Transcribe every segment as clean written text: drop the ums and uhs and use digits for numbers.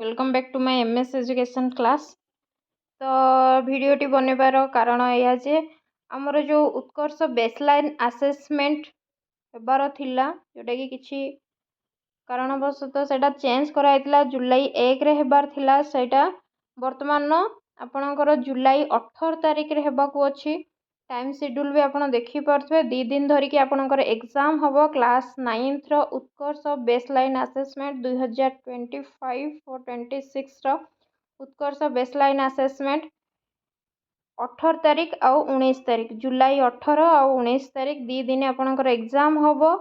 Welcome back to my MS education class. तो वीडियोटी बनवार कारण यह जे आमर जो उत्कर्ष बेसलाइन आसेसमेंट हेबार थिला जोटा कि किछि कारणवशतः सेटा चेंज कराइतिला जुलाई 1 रे हेबार थिला सेटा वर्तमान आपणकर जुलाई 18 तारिख रे हेबाकू अछि। टाइम शेड्यूल भी आपन देखि पारथबे 2 दिन धरिकी आपणकर एग्जाम हबो क्लास 9th रो उत्कर्ष बेसलाइन आसेसमेंट 2025 और 26 रो उत्कर्ष बेसलाइन आसेसमेंट 18 तारिख आउ 19 तारिख जुलाई 18 आउ 19 तारिख 2 दिन आपणकर एग्जाम हबो।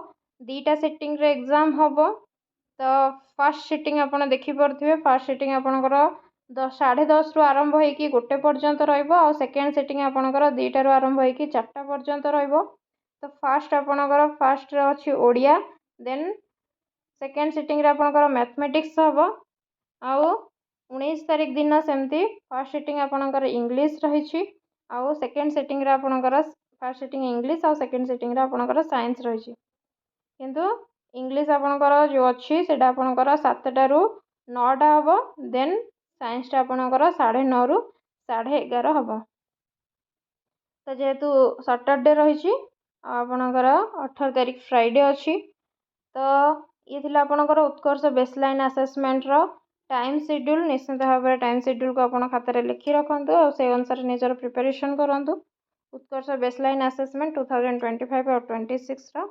2टा सिटिंग रे एग्जाम हबो। तो फर्स्ट सिटिंग आपन देखि पारथबे फर्स्ट सिटिंग आपणकर 10:30 रु आरंभ होइकी 1 पर्यंत रहइबो और सेकंड सिटिंग आपणकर 2टा रु आरंभ होइकी 4टा पर्यंत रहइबो। तो फर्स्ट आपणकर फर्स्ट रे अछि ओडिया देन सेकंड सिटिंग रे आपणकर मैथमेटिक्स हबो आउ 19 तारिख दिन सेमती फर्स्ट सिटिंग आपणकर इंग्लिश रहिछि आउ सेकंड सिटिंग रे आपणकर फर्स्ट सिटिंग इंग्लिश आउ सेकंड सिटिंग रे आपणकर साइंस रहिछि किंतु इंग्लिश आपणकर जो अछि सेटा आपणकर 7टा रु 9टा हबो देन साइंस टा आपणकर 9:30 रु 11:30 हबो। तो जेहेतु सैटरडे रहिछि आपणकर 18 तारिख फ्राइडे अछि। तो ये थिला आपणकर उत्कर्ष बेसलाइन असेसमेंट रो टाइम शेड्यूल निश्चित भाव में टाइम शेड्यूल को आपण खाता रे लिखि रखंतु और से अनुसार निजर प्रिपरेशन करंतु। उत्कर्ष बेसलाइन असेसमेंट 2025 और 26 रो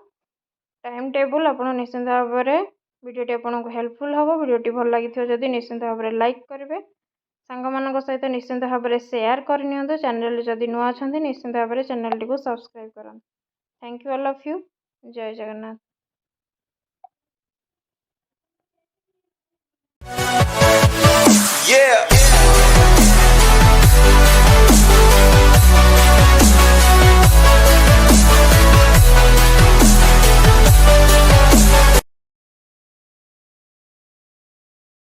टाइम टेबल आपण निश्चित भाव में वीडियोटी आपको हेल्पफुल हम। वीडियोटी भल लगी जदि निश्चित भाव में लाइक करेंगे सांग मान सहित निश्चित भाव में शेयर करनी चैनल जदि नुआ अच्छा निश्चित भाव में चैनल टी को सब्सक्राइब करें। Thank you all of you. जय जगन्नाथ।